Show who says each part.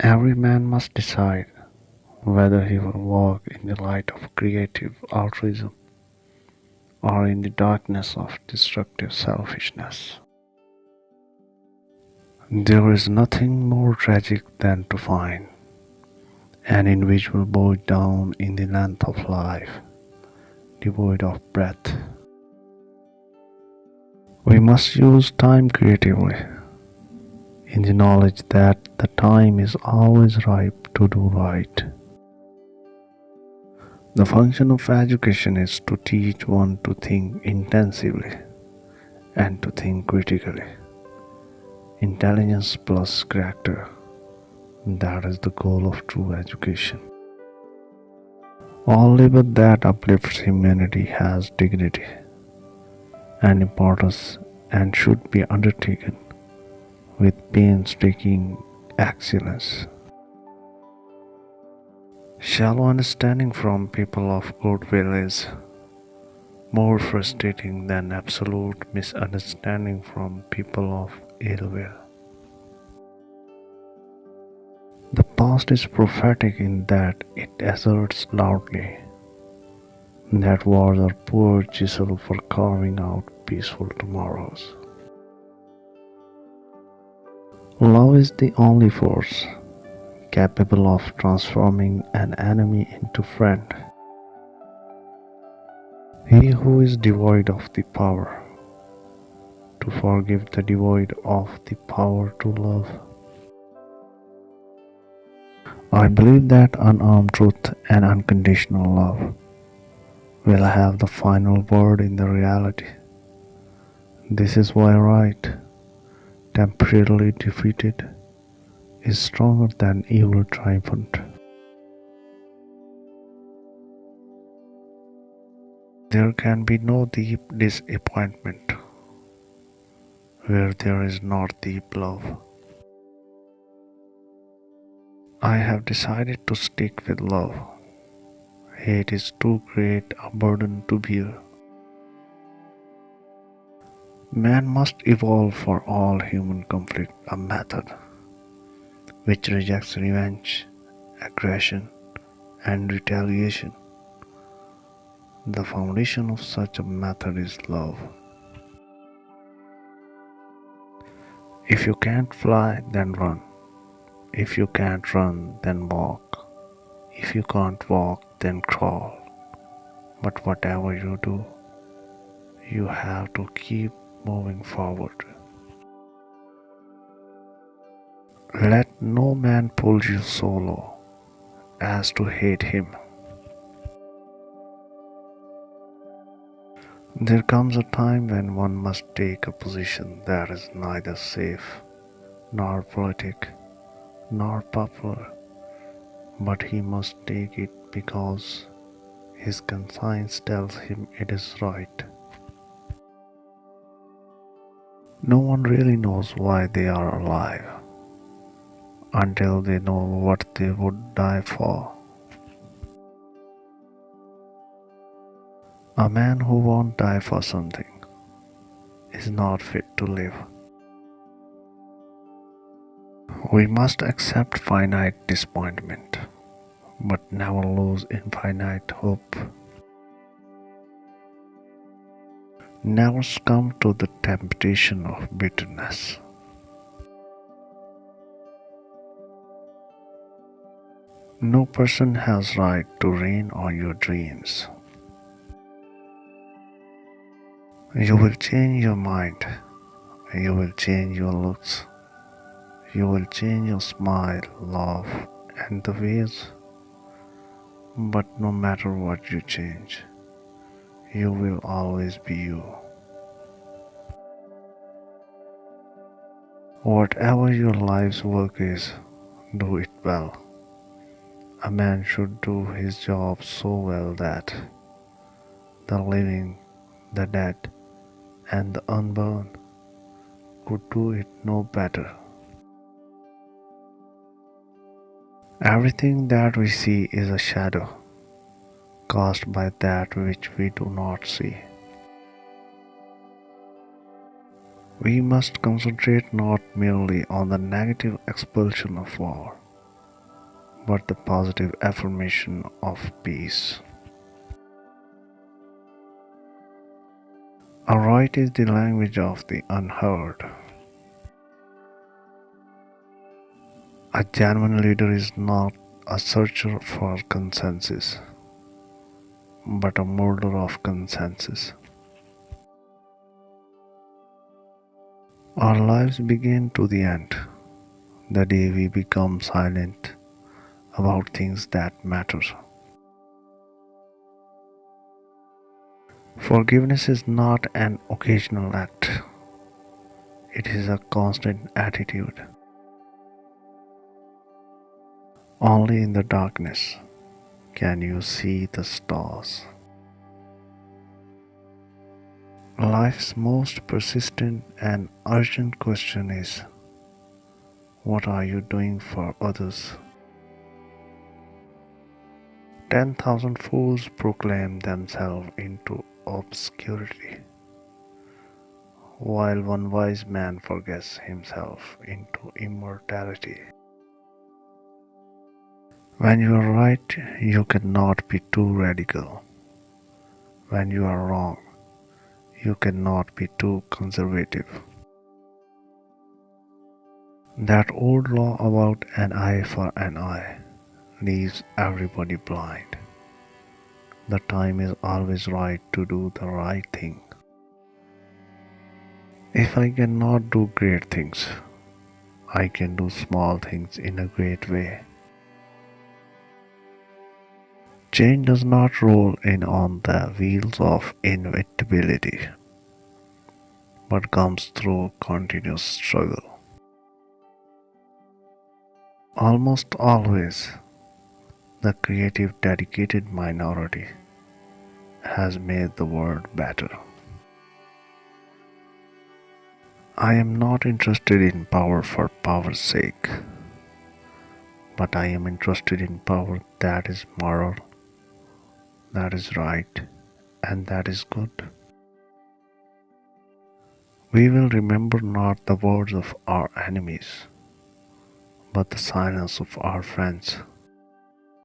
Speaker 1: Every man must decide whether he will walk in the light of creative altruism or in the darkness of destructive selfishness. There is nothing more tragic than to find an individual bowed down in the length of life, devoid of breath. We must use time creatively, in the knowledge that the time is always ripe to do right. The function of education is to teach one to think intensively and to think critically. Intelligence plus character, that is the goal of true education. All labor that uplifts humanity has dignity and importance and should be undertaken with painstaking excellence. Shallow understanding from people of goodwill is more frustrating than absolute misunderstanding from people of ill will. The past is prophetic in that it asserts loudly that wars are poor chisel for carving out peaceful tomorrows. Love is the only force capable of transforming an enemy into friend. He who is devoid of the power to forgive the devoid of the power to love. I believe that unarmed truth and unconditional love will have the final word in the reality. This is why right, temporarily defeated, is stronger than evil triumphant. There can be no deep disappointment where there is not deep love. I have decided to stick with love. Hate is too great a burden to bear. Man must evolve for all human conflict a method which rejects revenge, aggression, and retaliation. The foundation of such a method is love. If you can't fly, then run. If you can't run, then walk. If you can't walk, then crawl. But whatever you do, you have to keep moving forward. Let no man pull you so low as to hate him. There comes a time when one must take a position that is neither safe, nor politic, nor popular, but he must take it because his conscience tells him it is right. No one really knows why they are alive until they know what they would die for. A man who won't die for something is not fit to live. We must accept finite disappointment, but never lose infinite hope. Never succumb to the temptation of bitterness. No person has right to reign on your dreams. You will change your mind, you will change your looks, you will change your smile, laugh, and the ways. But no matter what you change, you will always be you. Whatever your life's work is, do it well. A man should do his job so well that the living, the dead, and the unborn could do it no better. Everything that we see is a shadow cast by that which we do not see. We must concentrate not merely on the negative expulsion of war, but the positive affirmation of peace. A right is the language of the unheard. A genuine leader is not a searcher for consensus, but a molder of consensus. Our lives begin to the end, the day we become silent about things that matter. Forgiveness is not an occasional act, it is a constant attitude. Only in the darkness can you see the stars. Life's most persistent and urgent question is, what are you doing for others? 10,000 fools proclaim themselves into obscurity, while one wise man forgets himself into immortality. When you are right, you cannot be too radical. When you are wrong, you cannot be too conservative. That old law about an eye for an eye leaves everybody blind. The time is always right to do the right thing. If I cannot do great things, I can do small things in a great way. Change does not roll in on the wheels of inevitability, but comes through continuous struggle. Almost always, the creative, dedicated minority has made the world better. I am not interested in power for power's sake, but I am interested in power that is moral, that is right, and that is good. We will remember not the words of our enemies, but the silence of our friends.